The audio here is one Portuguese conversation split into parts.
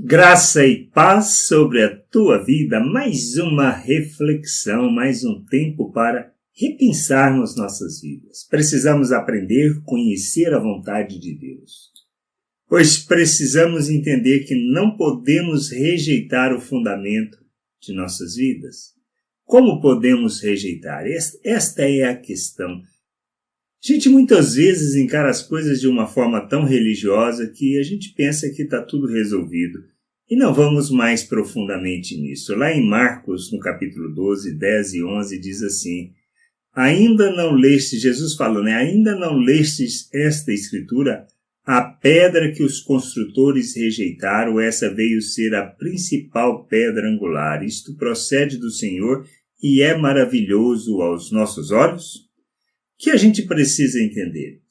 Graça e paz sobre a tua vida, mais uma reflexão, mais um tempo para repensarmos nossas vidas. Precisamos aprender a conhecer a vontade de Deus, pois precisamos entender que não podemos rejeitar o fundamento de nossas vidas. Como podemos rejeitar? Esta é a questão. A gente muitas vezes encara as coisas de uma forma tão religiosa que a gente pensa que está tudo resolvido. E não vamos mais profundamente nisso. Lá em Marcos, no capítulo 12, 10 e 11, diz assim: ainda não lestes, Jesus falando, ainda não lestes esta escritura? A pedra que os construtores rejeitaram, essa veio ser a principal pedra angular. Isto procede do Senhor e é maravilhoso aos nossos olhos? O que a gente precisa entender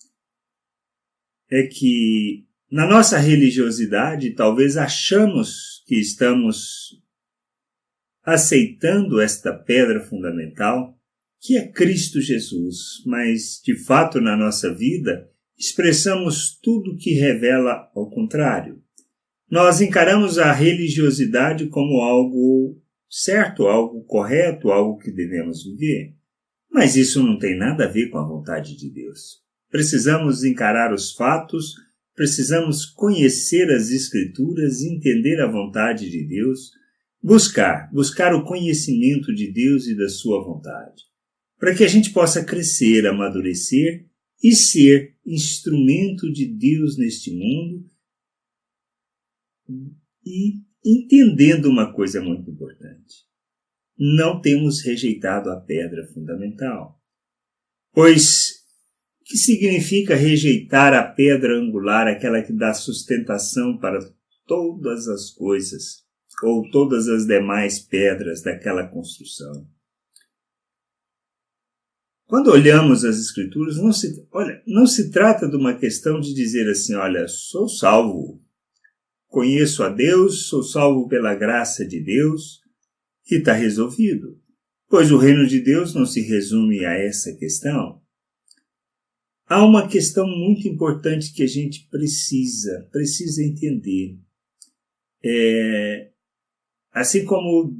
é que na nossa religiosidade talvez achamos que estamos aceitando esta pedra fundamental, que é Cristo Jesus, mas de fato na nossa vida expressamos tudo que revela ao contrário. Nós encaramos a religiosidade como algo certo, algo correto, algo que devemos viver. Mas isso não tem nada a ver com a vontade de Deus. Precisamos encarar os fatos, precisamos conhecer as Escrituras, entender a vontade de Deus, buscar o conhecimento de Deus e da sua vontade, para que a gente possa crescer, amadurecer e ser instrumento de Deus neste mundo e entendendo uma coisa muito importante. Não temos rejeitado a pedra fundamental. Pois, o que significa rejeitar a pedra angular, aquela que dá sustentação para todas as coisas, ou todas as demais pedras daquela construção? Quando olhamos as Escrituras, não se trata de uma questão de dizer assim, olha, sou salvo, conheço a Deus, sou salvo pela graça de Deus, e está resolvido, pois o reino de Deus não se resume a essa questão. Há uma questão muito importante que a gente precisa entender. Assim como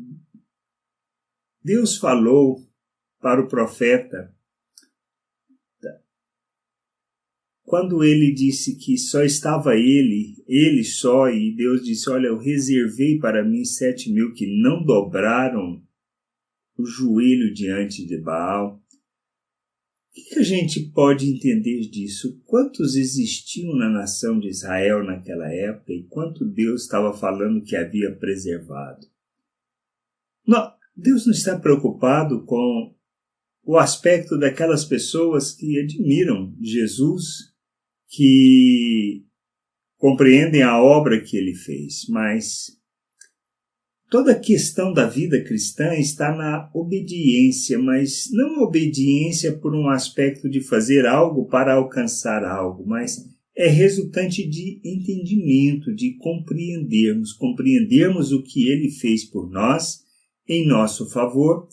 Deus falou para o profeta, quando ele disse que só estava ele só, e Deus disse, olha, eu reservei para mim 7.000 que não dobraram o joelho diante de Baal. O que a gente pode entender disso? Quantos existiam na nação de Israel naquela época e quanto Deus estava falando que havia preservado? Não, Deus não está preocupado com o aspecto daquelas pessoas que admiram Jesus, que compreendem a obra que ele fez, mas toda a questão da vida cristã está na obediência, mas não obediência por um aspecto de fazer algo para alcançar algo, mas é resultante de entendimento, de compreendermos o que ele fez por nós, em nosso favor,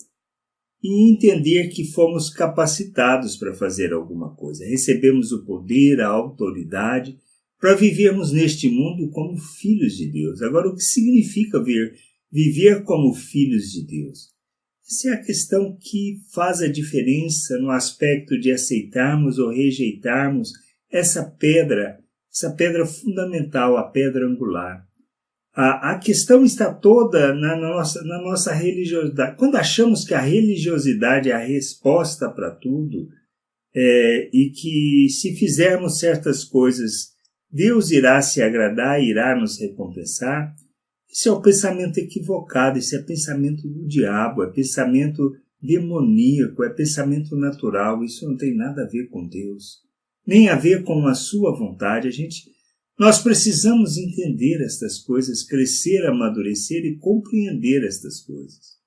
e entender que fomos capacitados para fazer alguma coisa. Recebemos o poder, a autoridade, para vivermos neste mundo como filhos de Deus. Agora, o que significa viver como filhos de Deus? Essa é a questão que faz a diferença no aspecto de aceitarmos ou rejeitarmos essa pedra fundamental, a pedra angular. A questão está toda na nossa religiosidade. Quando achamos que a religiosidade é a resposta para tudo, e que se fizermos certas coisas, Deus irá se agradar, irá nos recompensar, esse é o pensamento equivocado, esse é pensamento do diabo, é pensamento demoníaco, é pensamento natural. Isso não tem nada a ver com Deus, nem a ver com a sua vontade. Nós precisamos entender estas coisas, crescer, amadurecer e compreender estas coisas.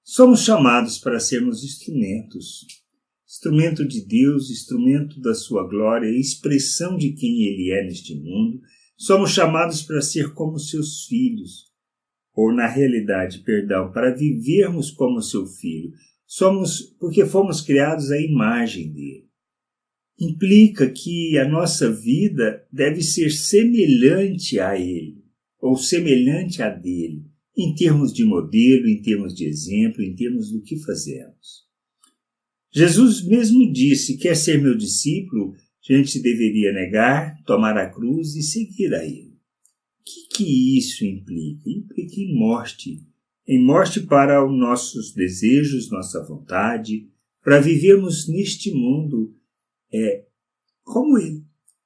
Somos chamados para sermos instrumento de Deus, instrumento da sua glória, expressão de quem Ele é neste mundo. Somos chamados para ser como seus filhos, ou na realidade, para vivermos como seu filho. Porque fomos criados à imagem dele. Implica que a nossa vida deve ser semelhante a Ele. ou semelhante a dele, em termos de modelo, em termos de exemplo, em termos do que fazemos. Jesus mesmo disse: quer ser meu discípulo, a gente deveria negar, tomar a cruz e seguir a ele. O que isso implica? Implica em morte para os nossos desejos, nossa vontade, para vivermos neste mundo como ele,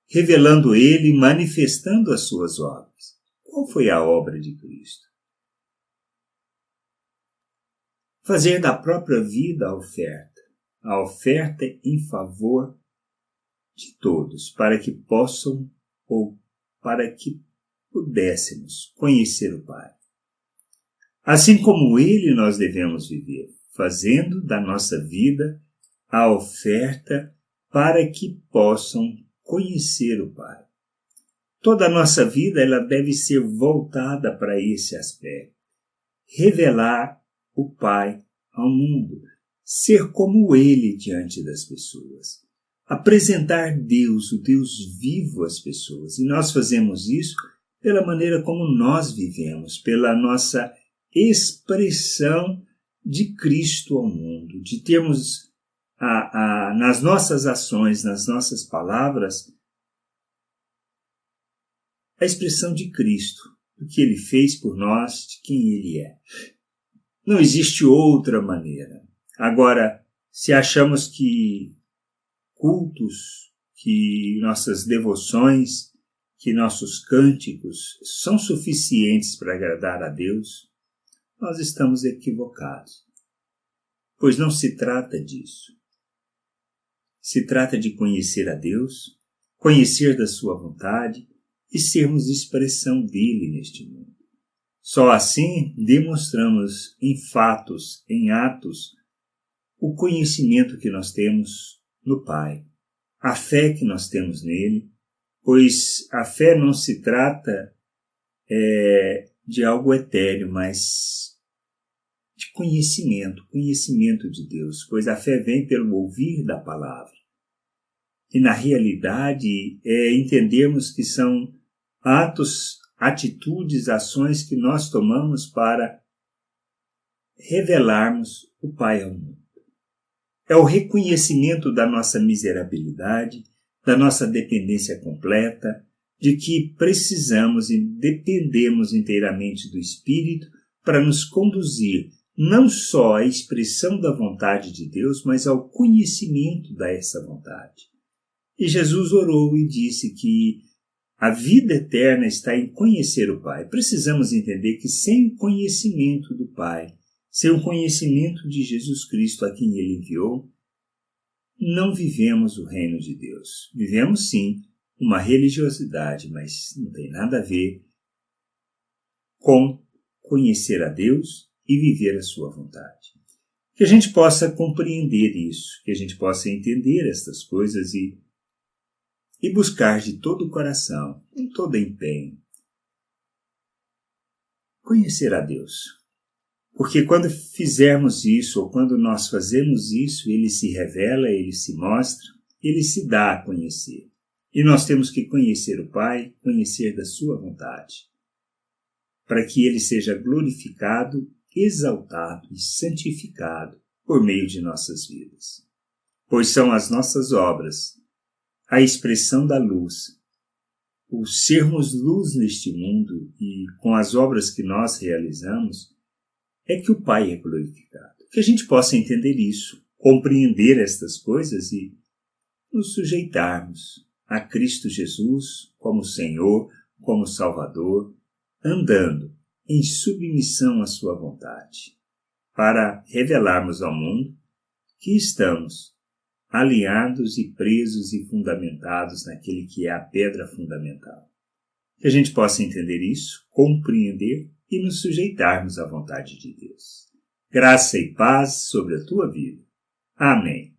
revelando ele, manifestando as suas obras. Qual foi a obra de Cristo? Fazer da própria vida a oferta em favor de todos, para que possam ou para que pudéssemos conhecer o Pai. Assim como ele, nós devemos viver, fazendo da nossa vida a oferta para que possam conhecer o Pai. Toda a nossa vida ela deve ser voltada para esse aspecto. Revelar o Pai ao mundo. Ser como ele diante das pessoas. Apresentar Deus, o Deus vivo às pessoas. E nós fazemos isso pela maneira como nós vivemos, pela nossa expressão de Cristo ao mundo, de termos nas nossas ações, nas nossas palavras, a expressão de Cristo, do que ele fez por nós, de quem ele é. Não existe outra maneira. Agora, se achamos que cultos, que nossas devoções, que nossos cânticos são suficientes para agradar a Deus, nós estamos equivocados. Pois não se trata disso. Se trata de conhecer a Deus, conhecer da sua vontade e sermos expressão dele neste mundo. Só assim demonstramos em fatos, em atos, o conhecimento que nós temos no Pai, a fé que nós temos nele, pois a fé não se trata de algo etéreo, mas de conhecimento de Deus, pois a fé vem pelo ouvir da palavra. E na realidade entendermos que são atos, atitudes, ações que nós tomamos para revelarmos o Pai ao mundo. É o reconhecimento da nossa miserabilidade, da nossa dependência completa, de que precisamos e dependemos inteiramente do Espírito para nos conduzir não só à expressão da vontade de Deus, mas ao conhecimento dessa vontade. E Jesus orou e disse que a vida eterna está em conhecer o Pai. Precisamos entender que sem o conhecimento do Pai, sem o conhecimento de Jesus Cristo a quem ele enviou, não vivemos o reino de Deus. Vivemos sim uma religiosidade, mas não tem nada a ver com conhecer a Deus e viver a sua vontade. Que a gente possa compreender isso, que a gente possa entender estas coisas e buscar de todo o coração, com todo empenho, conhecer a Deus. Porque quando fizermos isso, ou quando nós fazemos isso, ele se revela, ele se mostra, ele se dá a conhecer. E nós temos que conhecer o Pai, conhecer da sua vontade, para que ele seja glorificado, exaltado e santificado por meio de nossas vidas. Pois são as nossas obras, a expressão da luz, o sermos luz neste mundo e com as obras que nós realizamos, é que o Pai é glorificado. Que a gente possa entender isso, compreender estas coisas e nos sujeitarmos a Cristo Jesus como Senhor, como Salvador, andando em submissão à sua vontade, para revelarmos ao mundo que estamos alinhados e presos e fundamentados naquele que é a pedra fundamental. Que a gente possa entender isso, compreender e nos sujeitarmos à vontade de Deus. Graça e paz sobre a tua vida. Amém.